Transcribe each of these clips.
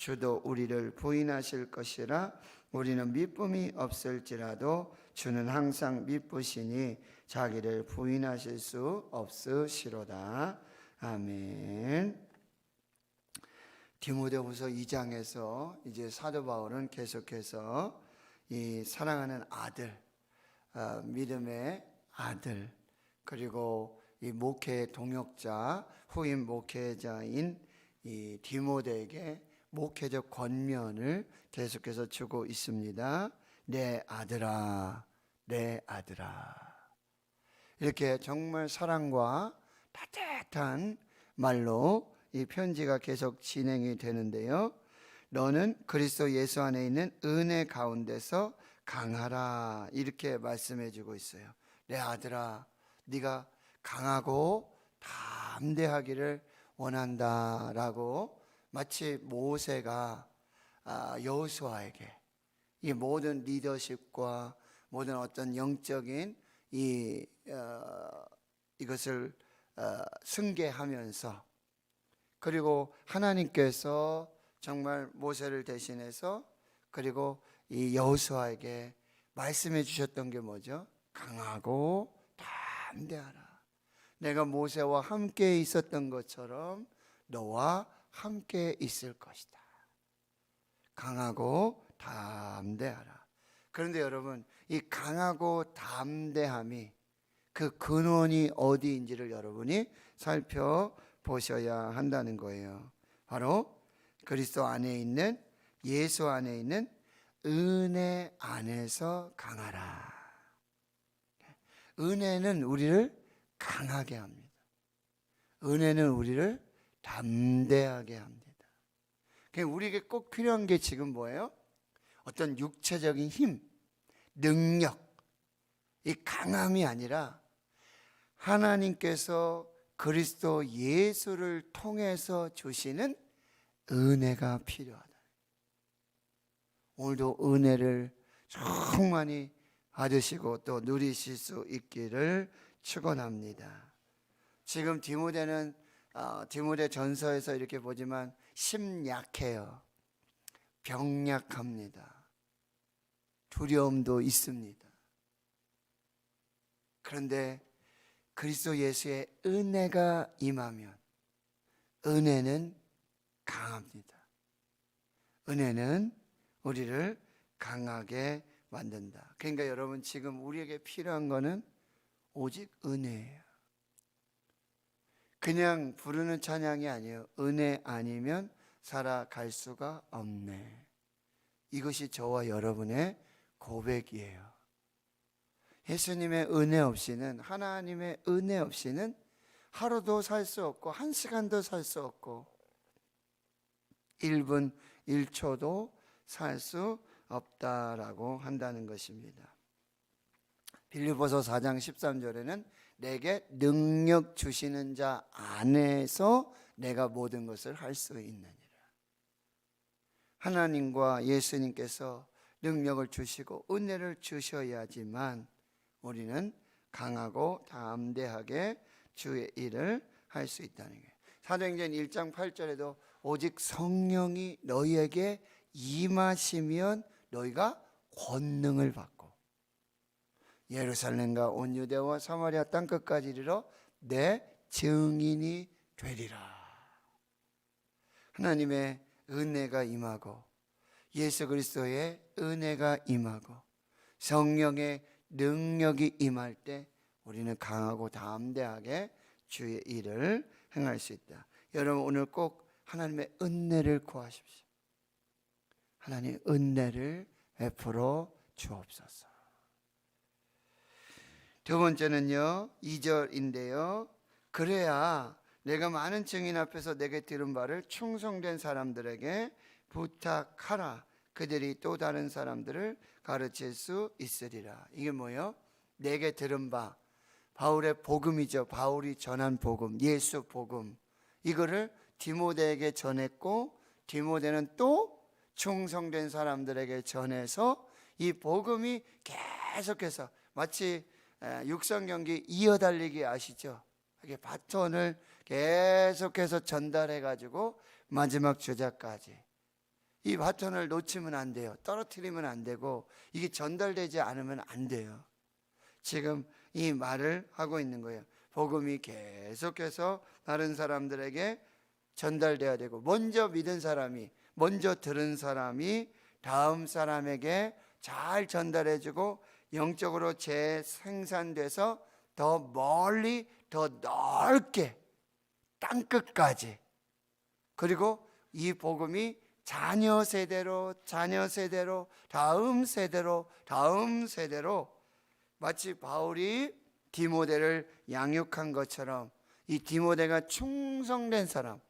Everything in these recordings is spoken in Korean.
주도 우리를 부인하실 것이라. 우리는 미쁨이 없을지라도 주는 항상 미쁘시니 자기를 부인하실 수 없으시로다. 아멘. 디모데후서 2장에서 이제 사도 바울은 계속해서 이 사랑하는 아들, 믿음의 아들, 그리고 이 목회의 동역자, 후임 목회자인 이 디모데에게 목회적 권면을 계속해서 주고 있습니다. 내 아들아, 내 아들아. 이렇게 정말 사랑과 따뜻한 말로 이 편지가 계속 진행이 되는데요. 너는 그리스도 예수 안에 있는 은혜 가운데서 강하라, 이렇게 말씀해 주고 있어요. 내 아들아, 네가 강하고 담대하기를 원한다라고, 마치 모세가 여호수아에게 이 모든 리더십과 모든 어떤 영적인 이것을 승계하면서, 그리고 하나님께서 정말 모세를 대신해서 그리고 이 여호수아에게 말씀해 주셨던 게 뭐죠? 강하고 담대하라. 내가 모세와 함께 있었던 것처럼 너와 함께 있을 것이다. 강하고 담대하라. 그런데 여러분, 이 강하고 담대함이 그 근원이 어디인지를 여러분이 살펴보셔야 한다는 거예요. 바로 그리스도 안에 있는, 예수 안에 있는 은혜 안에서 강하라. 은혜는 우리를 강하게 합니다. 은혜는 우리를 담대하게 합니다. 우리에게 꼭 필요한 게 지금 뭐예요? 어떤 육체적인 힘, 능력, 이 강함이 아니라 하나님께서 그리스도 예수를 통해서 주시는 은혜가 필요하다. 오늘도 은혜를 충만히 받으시고 또 누리실 수 있기를 축원합니다. 지금 디모데는 디모데 전서에서 이렇게 보지만 심약해요. 병약합니다. 두려움도 있습니다. 그런데 그리스도 예수의 은혜가 임하면 은혜는 강합니다. 은혜는 우리를 강하게 만든다. 그러니까 여러분, 지금 우리에게 필요한 거는 오직 은혜예요. 그냥 부르는 찬양이 아니에요. 은혜 아니면 살아갈 수가 없네. 이것이 저와 여러분의 고백이에요. 예수님의 은혜 없이는, 하나님의 은혜 없이는 하루도 살 수 없고 한 시간도 살 수 없고 1분 1초도 살 수 없다라고 한다는 것입니다. 빌립보서 4장 13절에는 내게 능력 주시는 자 안에서 내가 모든 것을 할 수 있느니라. 하나님과 예수님께서 능력을 주시고 은혜를 주셔야지만 우리는 강하고 담대하게 주의 일을 할 수 있다는 거예요. 사도행전 1장 8절에도 오직 성령이 너희에게 임하시면 너희가 권능을 받고 예루살렘과 온 유대와 사마리아 땅끝까지 이르러 내 증인이 되리라. 하나님의 은혜가 임하고 예수 그리스도의 은혜가 임하고 성령의 능력이 임할 때 우리는 강하고 담대하게 주의 일을 행할 수 있다. 여러분, 오늘 꼭 하나님의 은혜를 구하십시오. 하나님 은혜를 베풀어 주옵소서. 두 번째는요, 2절인데요. 그래야 내가 많은 증인 앞에서 내게 들은 바를 충성된 사람들에게 부탁하라. 그들이 또 다른 사람들을 가르칠 수 있으리라. 이게 뭐예요? 내게 들은 바, 바울의 복음이죠. 바울이 전한 복음, 예수 복음. 이거를 디모데에게 전했고 디모데는 또 충성된 사람들에게 전해서 이 복음이 계속해서 마치 육상 경기 이어달리기 아시죠? 이게 바톤을 계속해서 전달해 가지고 마지막 주자까지 이 바톤을 놓치면 안 돼요. 떨어뜨리면 안 되고 이게 전달되지 않으면 안 돼요. 지금 이 말을 하고 있는 거예요. 복음이 계속해서 다른 사람들에게 전달돼야 되고, 먼저 믿은 사람이, 먼저 들은 사람이 다음 사람에게 잘 전달해주고 영적으로 재생산돼서 더 멀리, 더 넓게, 땅끝까지, 그리고 이 복음이 자녀 세대로, 자녀 세대로, 다음 세대로, 다음 세대로, 마치 바울이 디모데를 양육한 것처럼 이 디모데가 충성된 사람,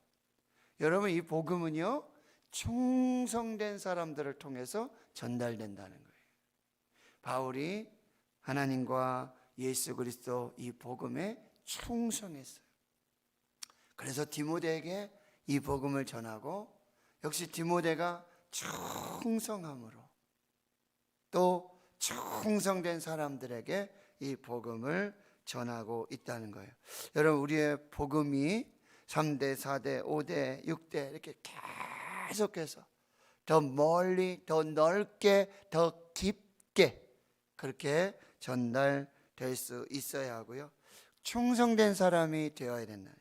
여러분 이 복음은요 충성된 사람들을 통해서 전달된다는 거예요. 바울이 하나님과 예수 그리스도 이 복음에 충성했어요. 그래서 디모데에게 이 복음을 전하고, 역시 디모데가 충성함으로 또 충성된 사람들에게 이 복음을 전하고 있다는 거예요. 여러분 우리의 복음이 3대, 4대, 5대, 6대 이렇게 계속해서 더 멀리, 더 넓게, 더 깊게 그렇게 전달될 수 있어야 하고요. 충성된 사람이 되어야 된다.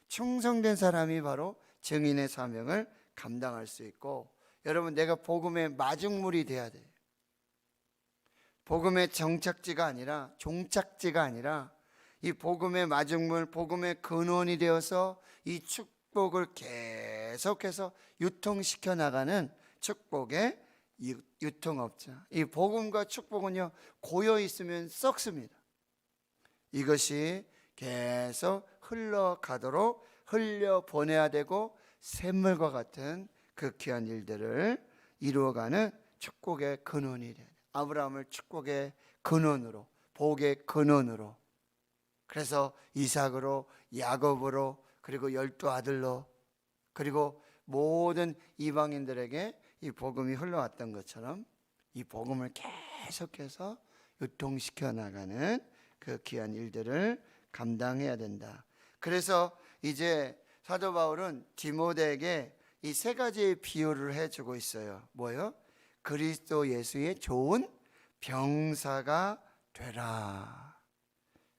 충성된 사람이 바로 증인의 사명을 감당할 수 있고, 여러분 내가 복음의 마중물이 돼야 돼요. 복음의 정착지가 아니라, 종착지가 아니라 이 복음의 마중물, 복음의 근원이 되어서 이 축복을 계속해서 유통시켜 나가는 축복의 유통업자. 이 복음과 축복은요 고여 있으면 썩습니다. 이것이 계속 흘러가도록 흘려보내야 되고, 샘물과 같은 그 귀한 일들을 이루어가는 축복의 근원이 돼요. 아브라함을 축복의 근원으로, 복의 근원으로, 그래서 이삭으로, 야곱으로, 그리고 12아들로, 그리고 모든 이방인들에게 이 복음이 흘러왔던 것처럼 이 복음을 계속해서 유통시켜 나가는 그 귀한 일들을 감당해야 된다. 그래서 이제 사도 바울은 디모데에게 이 세 가지의 비유를 해주고 있어요. 뭐요? 그리스도 예수의 좋은 병사가 되라.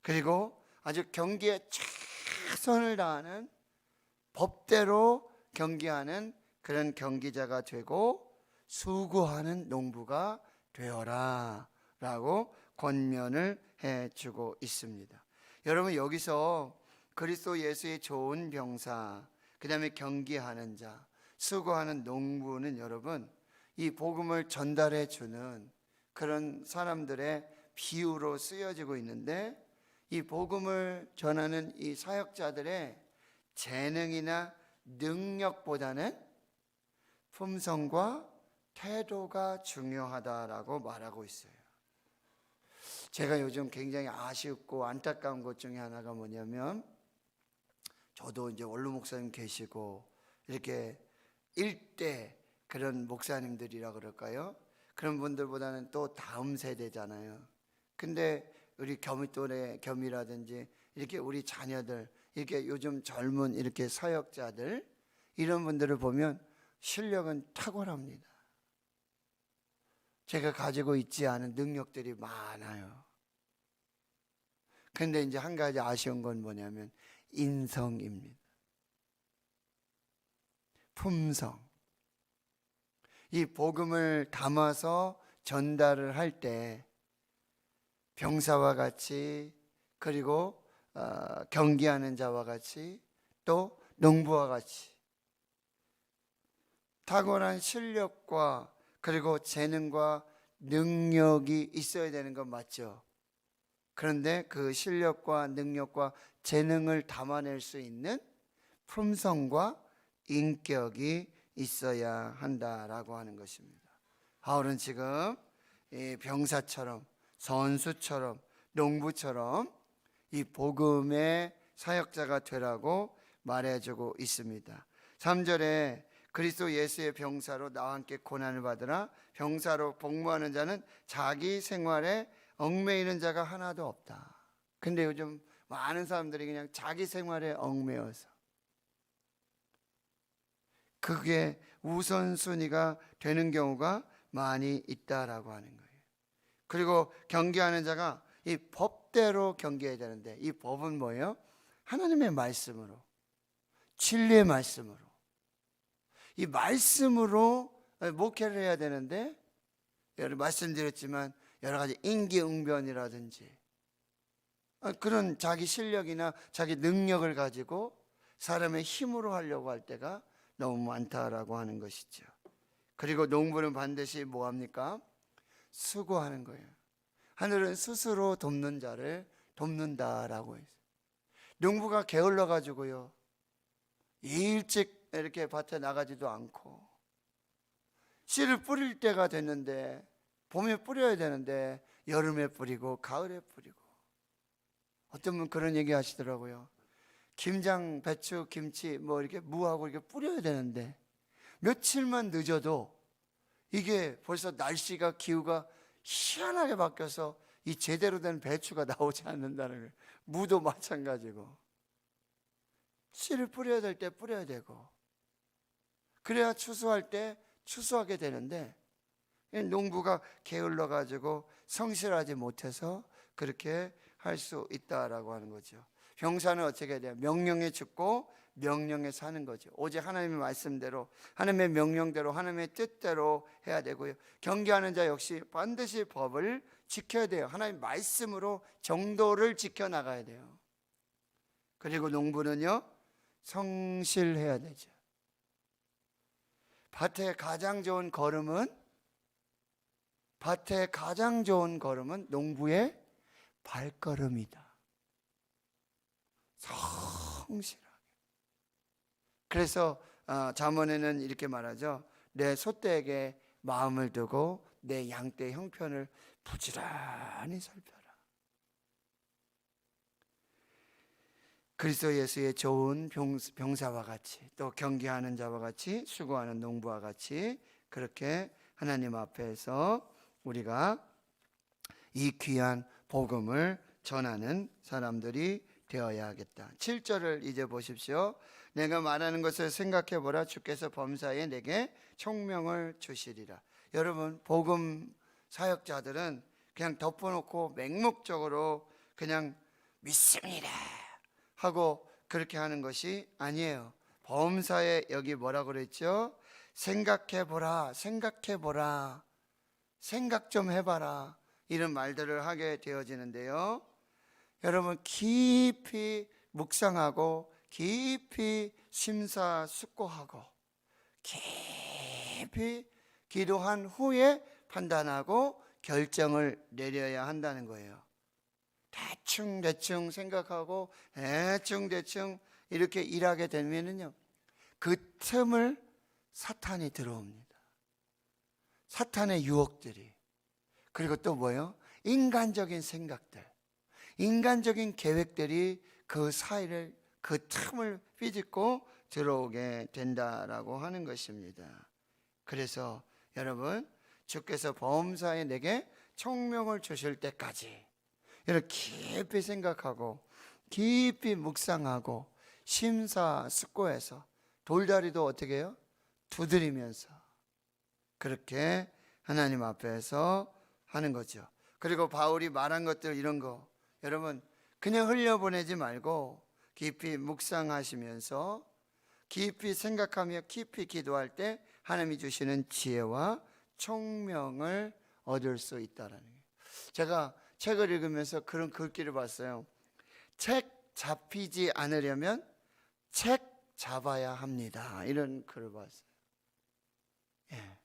그리고 아주 경기에 최선을 다하는, 법대로 경기하는 그런 경기자가 되고 수고하는 농부가 되어라 라고 권면을 해주고 있습니다. 여러분 여기서 그리스도 예수의 좋은 병사, 그 다음에 경기하는 자, 수고하는 농부는 여러분 이 복음을 전달해 주는 그런 사람들의 비유로 쓰여지고 있는데, 이 복음을 전하는 이 사역자들의 재능이나 능력보다는 품성과 태도가 중요하다라고 말하고 있어요. 제가 요즘 굉장히 아쉽고 안타까운 것 중에 하나가 뭐냐면, 저도 이제 원로 목사님 계시고 이렇게 일대 그런 목사님들이라 그럴까요? 그런 분들보다는 또 다음 세대잖아요. 근데 우리 겸이라든지 이렇게 우리 자녀들, 이렇게 요즘 젊은 이렇게 사역자들, 이런 분들을 보면 실력은 탁월합니다. 제가 가지고 있지 않은 능력들이 많아요. 근데 이제 한 가지 아쉬운 건 뭐냐면 인성입니다. 품성. 이 복음을 담아서 전달을 할 때 병사와 같이, 그리고 경기하는 자와 같이, 또 농부와 같이 탁월한 실력과 그리고 재능과 능력이 있어야 되는 건 맞죠. 그런데 그 실력과 능력과 재능을 담아낼 수 있는 품성과 인격이 있어야 한다라고 하는 것입니다. 바울은 지금 병사처럼, 선수처럼, 농부처럼 이 복음의 사역자가 되라고 말해주고 있습니다. 3절에 그리스도 예수의 병사로 나와 함께 고난을 받으라. 병사로 복무하는 자는 자기 생활에 얽매이는 자가 하나도 없다. 근데 요즘 많은 사람들이 그냥 자기 생활에 얽매여서, 그게 우선순위가 되는 경우가 많이 있다라고 하는 거예요. 그리고 경계하는 자가 이 법대로 경계해야 되는데, 이 법은 뭐예요? 하나님의 말씀으로, 진리의 말씀으로, 이 말씀으로 목회를 해야 되는데, 여러 말씀드렸지만 여러 가지 임기응변이라든지 그런 자기 실력이나 자기 능력을 가지고 사람의 힘으로 하려고 할 때가 너무 많다라고 하는 것이죠. 그리고 농부는 반드시 뭐합니까? 수고하는 거예요. 하늘은 스스로 돕는 자를 돕는다라고 했어요. 농부가 게을러 가지고요, 일찍 이렇게 밭에 나가지도 않고, 씨를 뿌릴 때가 됐는데, 봄에 뿌려야 되는데 여름에 뿌리고 가을에 뿌리고, 어떤 분 그런 얘기 하시더라고요. 김장, 배추, 김치 뭐 이렇게 무하고 이렇게 뿌려야 되는데 며칠만 늦어도 이게 벌써 날씨가, 기후가 희한하게 바뀌어서 이 제대로 된 배추가 나오지 않는다는 거예요. 무도 마찬가지고, 씨를 뿌려야 될 때 뿌려야 되고, 그래야 추수할 때 추수하게 되는데, 농부가 게을러 가지고 성실하지 못해서 그렇게 할 수 있다라고 하는 거죠. 병사는 어떻게 해야 돼요? 명령에 죽고 명령에 사는 거죠. 오직 하나님의 말씀대로, 하나님의 명령대로, 하나님의 뜻대로 해야 되고요. 경계하는 자 역시 반드시 법을 지켜야 돼요. 하나님의 말씀으로 정도를 지켜나가야 돼요. 그리고 농부는요, 성실해야 되죠. 밭에 가장 좋은 걸음은 농부의 발걸음이다. 성실하게. 그래서 잠언에는 이렇게 말하죠. 내 소떼에게 마음을 두고 내 양떼의 형편을 부지런히 살펴라. 그리스도 예수의 좋은 병사와 같이, 또 경계하는 자와 같이, 수고하는 농부와 같이 그렇게 하나님 앞에서 우리가 이 귀한 복음을 전하는 사람들이 되어야 하겠다. 7절을 이제 보십시오. 내가 말하는 것을 생각해 보라. 주께서 범사에 내게 총명을 주시리라. 여러분, 복음 사역자들은 그냥 덮어놓고 맹목적으로 그냥 믿습니다 하고 그렇게 하는 것이 아니에요. 범사에 여기 뭐라고 그랬죠? 생각해 보라, 생각해 보라, 생각 좀 해봐라, 이런 말들을 하게 되어지는데요. 여러분, 깊이 묵상하고 깊이 심사숙고하고 깊이 기도한 후에 판단하고 결정을 내려야 한다는 거예요. 대충 생각하고 대충 이렇게 일하게 되면은요, 그 틈을 사탄이 들어옵니다. 사탄의 유혹들이, 그리고 또 뭐예요? 인간적인 생각들, 인간적인 계획들이 그 사이를, 그 틈을 삐집고 들어오게 된다라고 하는 것입니다. 그래서 여러분, 주께서 범사에 내게 총명을 주실 때까지 이렇게 깊이 생각하고 깊이 묵상하고 심사숙고해서 돌다리도 어떻게 해요? 두드리면서 그렇게 하나님 앞에서 하는 거죠. 그리고 바울이 말한 것들, 이런 거 여러분 그냥 흘려보내지 말고 깊이 묵상하시면서 깊이 생각하며 깊이 기도할 때 하나님이 주시는 지혜와 총명을 얻을 수 있다라는 거예요. 제가 책을 읽으면서 그런 글귀를 봤어요. 책 잡히지 않으려면 책 잡아야 합니다. 이런 글을 봤어요. 예,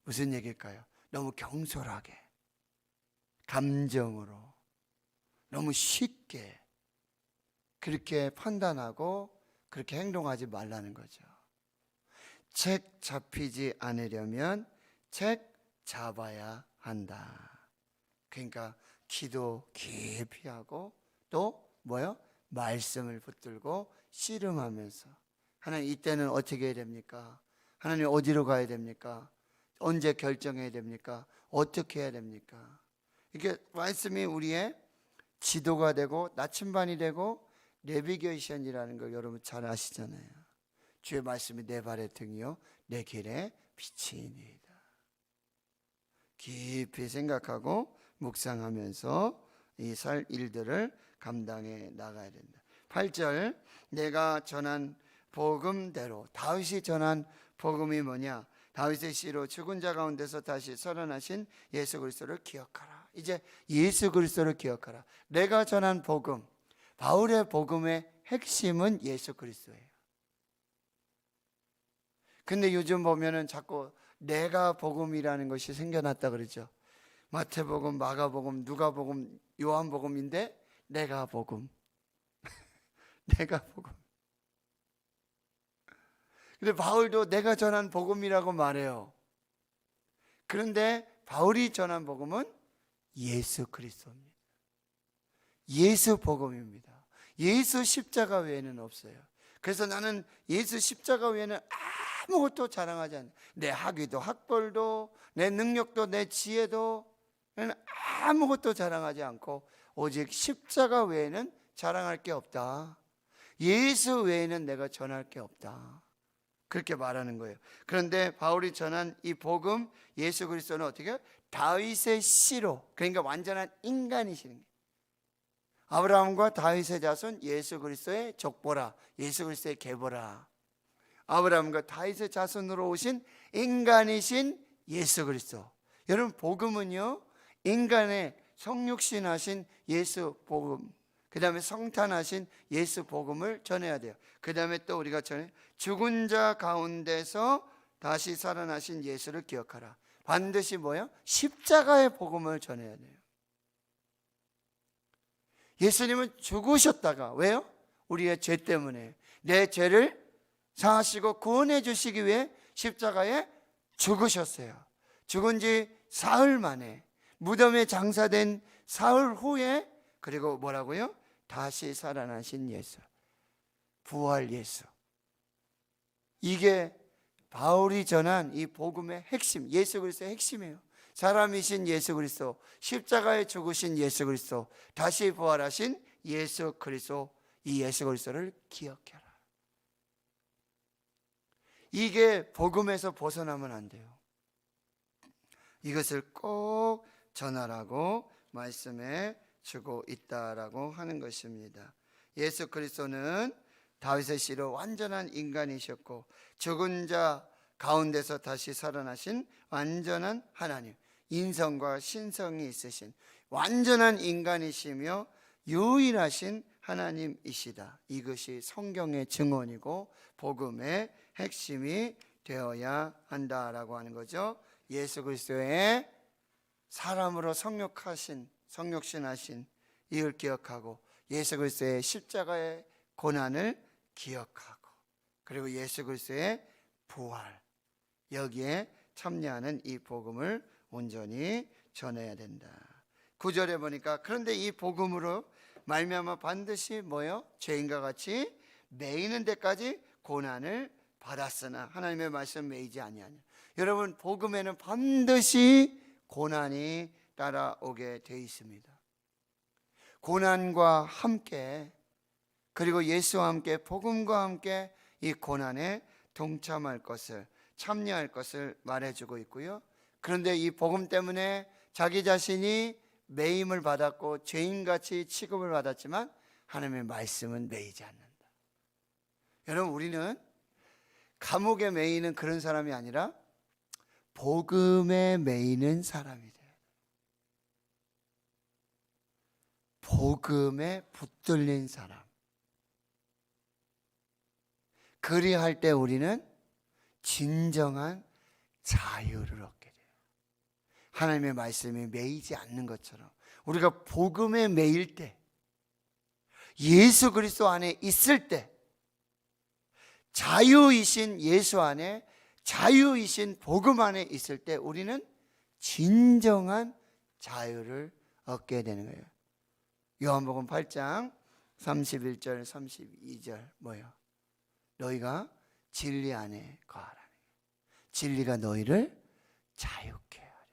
무슨 얘기일까요? 너무 경솔하게, 감정으로, 너무 쉽게 그렇게 판단하고 그렇게 행동하지 말라는 거죠. 책 잡히지 않으려면 책 잡아야 한다. 그러니까 기도 깊이 하고 또 뭐요? 말씀을 붙들고 씨름하면서, 하나님 이때는 어떻게 해야 됩니까? 하나님 어디로 가야 됩니까? 언제 결정해야 됩니까? 어떻게 해야 됩니까? 이게 말씀이 우리의 지도가 되고 나침반이 되고 내비게이션이라는 걸 여러분 잘 아시잖아요. 주의 말씀이 내 발의 등이요 내 길의 빛이니이다. 깊이 생각하고 묵상하면서 이 살 일들을 감당해 나가야 된다. 8절, 내가 전한 복음대로. 다윗이 전한 복음이 뭐냐? 다윗의 시로 죽은 자 가운데서 다시 살아나신 예수 그리스도를 기억하라. 이제 예수 그리스도를 기억하라. 내가 전한 복음, 바울의 복음의 핵심은 예수 그리스도예요. 근데 요즘 보면은 자꾸 내가 복음이라는 것이 생겨났다 그러죠. 마태복음, 마가복음, 누가복음, 요한복음인데 내가 복음. 내가 복음. 근데 바울도 내가 전한 복음이라고 말해요. 그런데 바울이 전한 복음은 예수 그리스도입니다. 예수 복음입니다. 예수 십자가 외에는 없어요. 그래서 나는 예수 십자가 외에는 아무것도 자랑하지 않아요. 내 학위도 학벌도 내 능력도 내 지혜도 아무것도 자랑하지 않고 오직 십자가 외에는 자랑할 게 없다. 예수 외에는 내가 전할 게 없다. 그렇게 말하는 거예요. 그런데 바울이 전한 이 복음 예수 그리스도는 어떻게 해요? 다윗의 씨로, 그러니까 완전한 인간이시는 거예요. 아브라함과 다윗의 자손 예수 그리스도의 족보라, 예수 그리스도의 계보라. 아브라함과 다윗의 자손으로 오신 인간이신 예수 그리스도. 여러분, 복음은요, 인간의 성육신하신 예수 복음, 그 다음에 성탄하신 예수 복음을 전해야 돼요. 그 다음에 또 우리가 전해 죽은 자 가운데서 다시 살아나신 예수를 기억하라. 반드시 뭐예요? 십자가의 복음을 전해야 돼요. 예수님은 죽으셨다가, 왜요? 우리의 죄 때문에 내 죄를 사하시고 구원해 주시기 위해 십자가에 죽으셨어요. 죽은 지 사흘 만에, 무덤에 장사된 사흘 후에, 그리고 뭐라고요? 다시 살아나신 예수, 부활 예수. 이게 바울이 전한 이 복음의 핵심, 예수 그리스도의 핵심이에요. 사람이신 예수 그리스도, 십자가에 죽으신 예수 그리스도, 다시 부활하신 예수 그리스도, 이 예수 그리스도를 기억해라. 이게 복음에서 벗어나면 안 돼요. 이것을 꼭 전하라고 말씀해 주고 있다라고 하는 것입니다. 예수 그리스도는 다윗의 씨로 완전한 인간이셨고 죽은 자 가운데서 다시 살아나신 완전한 하나님, 인성과 신성이 있으신 완전한 인간이시며 유일하신 하나님이시다. 이것이 성경의 증언이고 복음의 핵심이 되어야 한다라고 하는 거죠. 예수 그리스도의 사람으로 성육신하신 이를 기억하고 예수 그리스도의 십자가의 고난을 기억하고 그리고 예수 그리스도의 부활, 여기에 참여하는 이 복음을 온전히 전해야 된다. 9절에 보니까 그런데 이 복음으로 말미암아 반드시 뭐요? 죄인과 같이 매이는 데까지 고난을 받았으나 하나님의 말씀 매이지 아니하냐. 여러분, 복음에는 반드시 고난이 따라오게 돼 있습니다. 고난과 함께, 그리고 예수와 함께, 복음과 함께 이 고난에 동참할 것을, 참여할 것을 말해주고 있고요. 그런데 이 복음 때문에 자기 자신이 매임을 받았고 죄인같이 취급을 받았지만 하나님의 말씀은 매이지 않는다. 여러분, 우리는 감옥에 매이는 그런 사람이 아니라 복음에 매이는 사람이 돼요. 복음에 붙들린 사람. 그리할 때 우리는 진정한 자유를 얻게 돼요. 하나님의 말씀이 매이지 않는 것처럼 우리가 복음에 매일 때, 예수 그리스도 안에 있을 때, 자유이신 예수 안에, 자유이신 복음 안에 있을 때 우리는 진정한 자유를 얻게 되는 거예요. 요한복음 8장 31절 32절 뭐예요? 너희가 진리 안에 거하라. 진리가 너희를 자유케 하리라.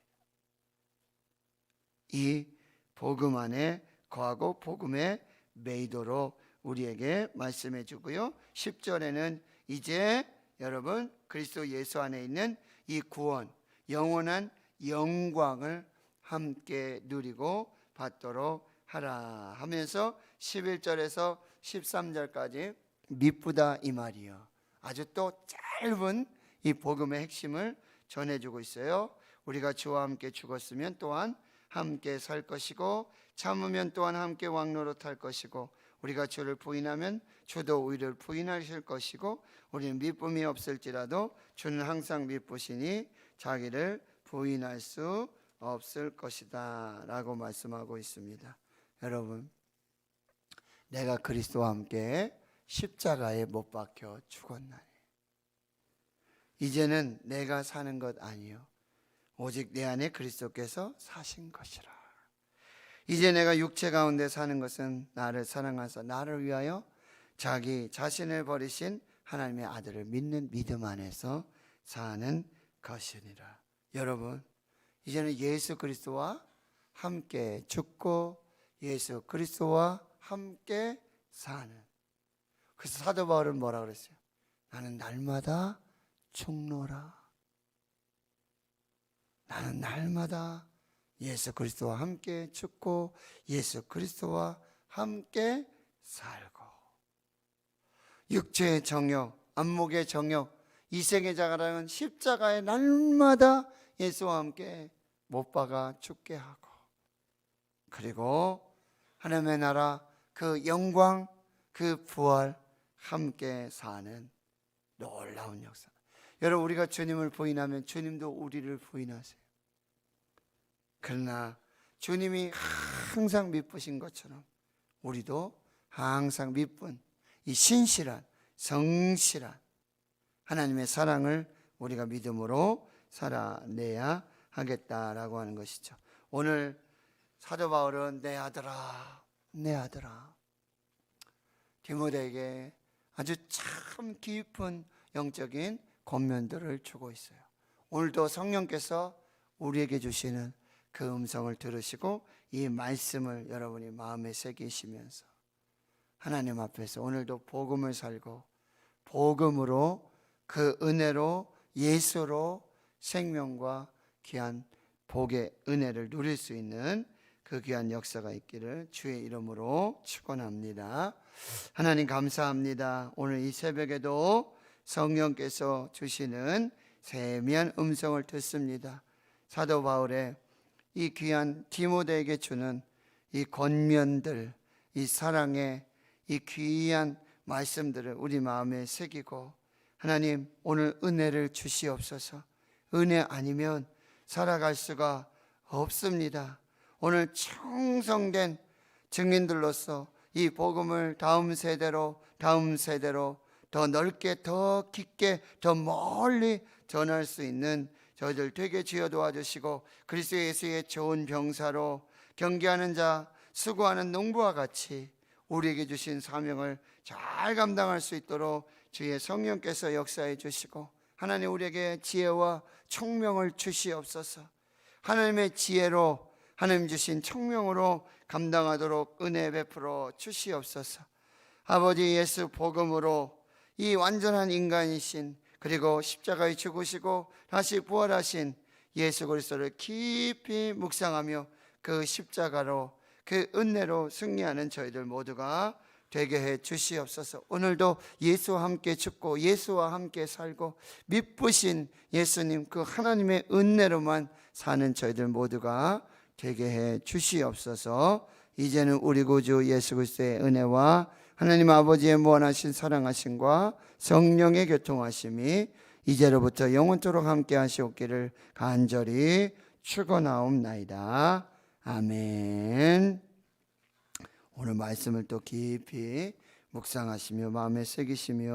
이 복음 안에 거하고 복음에 매이도록 우리에게 말씀해 주고요. 10절에는 이제 여러분 그리스도 예수 안에 있는 이 구원, 영원한 영광을 함께 누리고 받도록 하라 하면서 11절에서 13절까지 미쁘다 이 말이요. 아주 또 짧은 이 복음의 핵심을 전해주고 있어요. 우리가 주와 함께 죽었으면 또한 함께 살 것이고, 참으면 또한 함께 왕노릇할 것이고, 우리가 주를 부인하면 주도 우리를 부인하실 것이고, 우리는 미쁨이 없을지라도 주는 항상 미쁘시니 자기를 부인할 수 없을 것이다 라고 말씀하고 있습니다. 여러분, 내가 그리스도와 함께 십자가에 못 박혀 죽었나니 이제는 내가 사는 것 아니요 오직 내 안에 그리스도께서 사신 것이라. 이제 내가 육체 가운데 사는 것은 나를 사랑하사 나를 위하여 자기 자신을 버리신 하나님의 아들을 믿는 믿음 안에서 사는 것이니라. 여러분, 이제는 예수 그리스도와 함께 죽고 예수 그리스도와 함께 사는. 그래서 사도 바울은 뭐라 그랬어요? 나는 날마다 죽노라. 나는 날마다 예수 그리스도와 함께 죽고 예수 그리스도와 함께 살고, 육체의 정욕, 안목의 정욕, 이생의 자가라는 십자가에 날마다 예수와 함께 못 박아 죽게 하고, 그리고 하나님의 나라 그 영광, 그 부활 함께 사는 놀라운 역사. 여러분, 우리가 주님을 부인하면 주님도 우리를 부인하세요. 그러나 주님이 항상 미쁘신 것처럼 우리도 항상 미쁜 이 신실한 성실한 하나님의 사랑을 우리가 믿음으로 살아내야 하겠다라고 하는 것이죠. 오늘 사도 바울은 내 아들아, 내 아들아 디모데에게 아주 참 깊은 영적인 권면들을 주고 있어요. 오늘도 성령께서 우리에게 주시는 그 음성을 들으시고 이 말씀을 여러분이 마음에 새기시면서 하나님 앞에서 오늘도 복음을 살고 복음으로 그 은혜로 예수로 생명과 귀한 복의 은혜를 누릴 수 있는 그 귀한 역사가 있기를 주의 이름으로 축원합니다. 하나님 감사합니다. 오늘 이 새벽에도 성령께서 주시는 세미한 음성을 듣습니다. 사도 바울의 이 귀한 디모데에게 주는 이 권면들, 이 사랑의 이 귀한 말씀들을 우리 마음에 새기고, 하나님 오늘 은혜를 주시옵소서. 은혜 아니면 살아갈 수가 없습니다. 오늘 충성된 증인들로서 이 복음을 다음 세대로 더 넓게 더 깊게 더 멀리 전할 수 있는 저희들 되게 주여 도와주시고, 그리스도 예수의 좋은 병사로 경계하는 자, 수고하는 농부와 같이 우리에게 주신 사명을 잘 감당할 수 있도록 주의 성령께서 역사해 주시고, 하나님 우리에게 지혜와 총명을 주시옵소서. 하나님의 지혜로 하나님 주신 총명으로 감당하도록 은혜 베풀어 주시옵소서. 아버지, 예수 복음으로 이 완전한 인간이신, 그리고 십자가에 죽으시고 다시 부활하신 예수 그리스도를 깊이 묵상하며 그 십자가로 그 은혜로 승리하는 저희들 모두가 되게 해 주시옵소서. 오늘도 예수와 함께 죽고 예수와 함께 살고 미쁘신 예수님 그 하나님의 은혜로만 사는 저희들 모두가 되게 해 주시옵소서. 이제는 우리 구주 예수 그리스도의 은혜와 하나님 아버지의 무한하신 사랑하심과 성령의 교통하심이 이제로부터 영원토록 함께 하시옵기를 간절히 축원하옵나이다. 아멘. 오늘 말씀을 또 깊이 묵상하시며 마음에 새기시며